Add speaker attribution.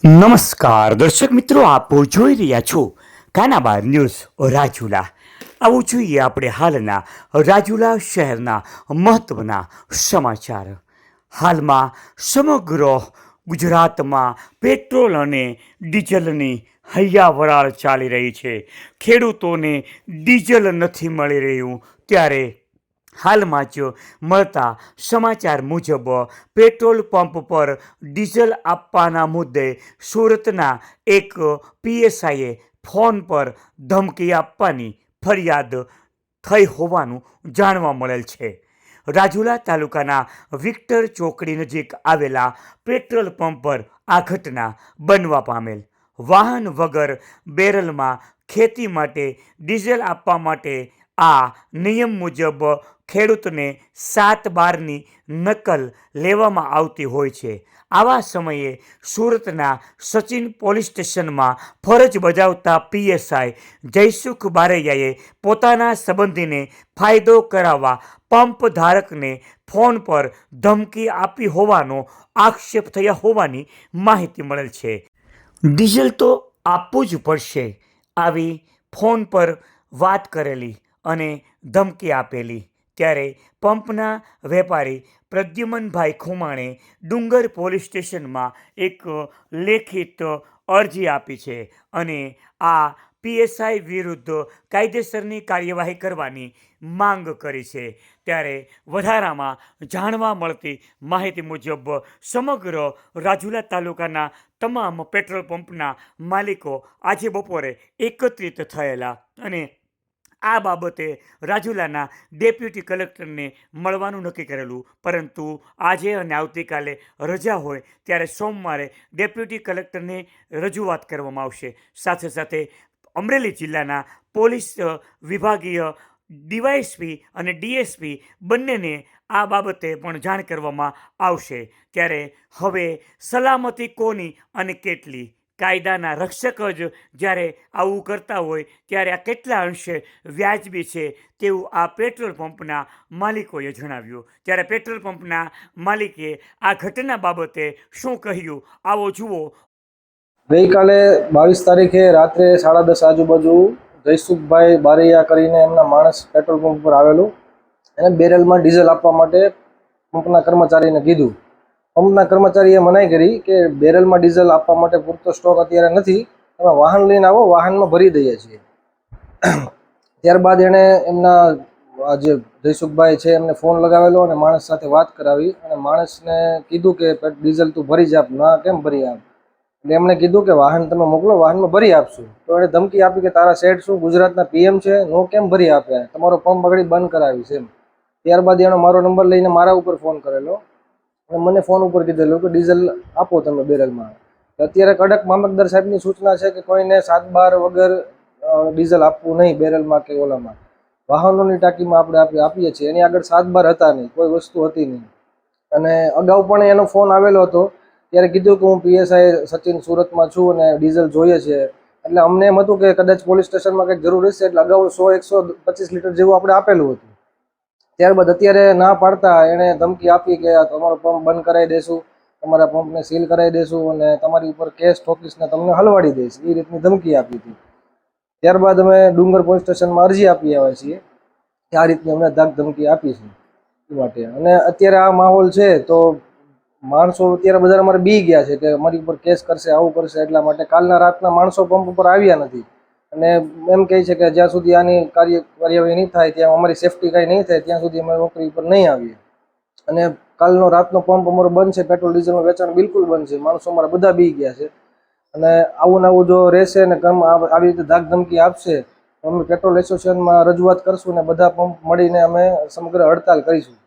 Speaker 1: નમસ્કાર દર્શક મિત્રો, આપ જોઈ રહ્યા છો કાનાબાર ન્યૂઝ રાજુલા. આવું જોઈએ આપણે હાલના રાજુલા શહેરના મહત્વના સમાચાર. હાલમાં સમગ્ર ગુજરાતમાં પેટ્રોલ અને ડીઝલની હૈયાવરાળ ચાલી રહી છે. ખેડૂતોને ડીઝલ નથી મળી રહ્યું, ત્યારે હાલમાં જ મળતા સમાચાર મુજબ પેટ્રોલ પંપ પર ડીઝલ આપવાના મુદ્દે સુરતના એક પીએસઆઈએ ફોન પર ધમકી આપવાની ફરિયાદ થઈ હોવાનું જાણવા મળેલ છે. રાજુલા તાલુકાના વિક્ટર ચોકડી નજીક આવેલા પેટ્રોલ પંપ પર આ ઘટના બનવા પામેલ. વાહન વગર બેરલમાં ખેતી માટે ડીઝલ આપવા માટે આ નિયમ મુજબ ખેડૂતને 7/12ની નકલ લેવામાં આવતી હોય છે. આવા સમયે સુરતના સચિન પોલીસ સ્ટેશનમાં ફરજ બજાવતા પીએસઆઈ જયસુખ બારૈયાએ પોતાના સંબંધીને ફાયદો કરાવવા પંપ ધારકને ફોન પર ધમકી આપી હોવાનો આક્ષેપ થયા હોવાની માહિતી મળેલ છે. ડીઝલ તો આપવું જ પડશે, આવી ફોન પર વાત કરેલી અને ધમકી આપેલી. ત્યારે પંપના વેપારી પ્રદ્યુમનભાઈ ખુમાણે ડુંગર પોલીસ સ્ટેશનમાં એક લેખિત અરજી આપી છે અને આ પીએસઆઈ વિરુદ્ધ કાયદેસરની કાર્યવાહી કરવાની માંગ કરી છે. ત્યારે વધારામાં જાણવા મળતી માહિતી મુજબ સમગ્ર રાજુલા તાલુકાના તમામ પેટ્રોલ પંપના માલિકો આજે બપોરે એકત્રિત થયેલા અને આ બાબતે રાજુલાના ડેપ્યુટી કલેક્ટરને મળવાનું નક્કી કરેલું, પરંતુ આજે અને આવતીકાલે રજા હોય ત્યારે સોમવારે ડેપ્યુટી કલેક્ટરને રજૂઆત કરવામાં આવશે. સાથે સાથે અમરેલી જિલ્લાના પોલીસ વિભાગીય ડીવાયએસપી અને ડીએસપી બંનેને આ બાબતે પણ જાણ કરવામાં આવશે. ત્યારે હવે સલામતી કોની અને કેટલી? કાયદાના રક્ષક જ જ્યારે આવું કરતા હોય ત્યારે આ કેટલા અંશે વ્યાજબી છે તેવું આ પેટ્રોલ પંપના માલિકોએ જણાવ્યું. ત્યારે પેટ્રોલ પંપના માલિકે આ ઘટના બાબતે શું કહ્યું, આવો જુઓ.
Speaker 2: ગઈકાલે 22 તારીખે રાત્રે 10:30 આજુબાજુ જયસુખભાઈ બારૈયા કરીને એમના માણસ પેટ્રોલ પંપ પર આવેલું. એને બેરલમાં ડીઝલ આપવા માટે પંપના કર્મચારીને કીધું. પંપના કર્મચારીએ મનાઈ કરી કે બેરલમાં ડીઝલ આપવા માટે પૂરતો સ્ટોક અત્યારે નથી, તમે વાહન લઈને આવો, વાહનમાં ભરી દઈએ છીએ. ત્યારબાદ એણે એમના જે જયસુખભાઈ છે એમને ફોન લગાવેલો અને માણસ સાથે વાત કરાવી અને માણસને કીધું કે ડીઝલ તું ભરી જ આપ. ના, કેમ ભરી આપ? એટલે એમણે કીધું કે વાહન તમે મોકલો, વાહનમાં ભરી આપશું. તો એણે ધમકી આપી કે તારા શેઠ શું ગુજરાતના પીએમ છે, નો કેમ ભરી આપે, તમારો પંપ આગળ બંધ કરાવીશ એમ. ત્યારબાદ એનો મારો નંબર લઈને મારા ઉપર ફોન કરેલો અને મને ફોન ઉપર કીધેલું કે ડીઝલ આપો તમે બેરલમાં. અત્યારે કડક મામલતદાર સાહેબની સૂચના છે કે કોઈને 7/12 વગર ડીઝલ આપવું નહીં બેરલમાં કે ઓલામાં. વાહનોની ટાંકીમાં આપણે આપીએ છીએ, એની આગળ 7/12 હતા નહીં, કોઈ વસ્તુ હતી નહીં. અને અગાઉ પણ એનો ફોન આવેલો હતો, ત્યારે કીધું કે હું પીએસઆઈ સચિન સુરતમાં છું અને ડીઝલ જોઈએ છે. એટલે અમને એમ હતું કે કદાચ પોલીસ સ્ટેશનમાં કંઈક જરૂર હશે, એટલે અગાઉ 100-125 લીટર જેવું આપણે આપેલું હતું. ત્યારબાદ અત્યારે ના પાડતા એણે ધમકી આપી કે તમારો પંપ બંધ કરાવી દેશું, તમારા પંપને સીલ કરાવી દેશું અને તમારી ઉપર કેસ ઠોકીશને તમને હલવાડી દઈશ, એ રીતની ધમકી આપી હતી. ત્યારબાદ અમે ડુંગર પોલીસ સ્ટેશનમાં અરજી આપી આવ્યા છીએ કે આ રીતની અમને ધાક ધમકી આપી છે એ માટે. અને અત્યારે આ માહોલ છે તો માણસો અત્યારે બધા અમારે બી ગયા છે કે અમારી ઉપર કેસ કરશે, આવું કરશે. એટલા માટે કાલના રાતના માણસો પંપ ઉપર આવ્યા નથી અને એમ કહે છે કે જ્યાં સુધી આની કાર્યવાહી નહીં થાય, ત્યાં અમારી સેફટી કાંઈ નહીં થાય, ત્યાં સુધી અમે નોકરી પર નહીં આવીએ. અને કાલનો રાતનો પંપ અમારો બંધ છે, પેટ્રોલ ડીઝલનું વેચાણ બિલકુલ બંધ છે. માણસો અમારા બધા બી ગયા છે અને આવું ને આવું જો રહેશે ને આવી રીતે ધાક ધમકી આપશે તો અમે પેટ્રોલ એસોસિએશનમાં રજૂઆત કરશું ને બધા પંપ મળીને અમે સમગ્ર હડતાલ કરીશું.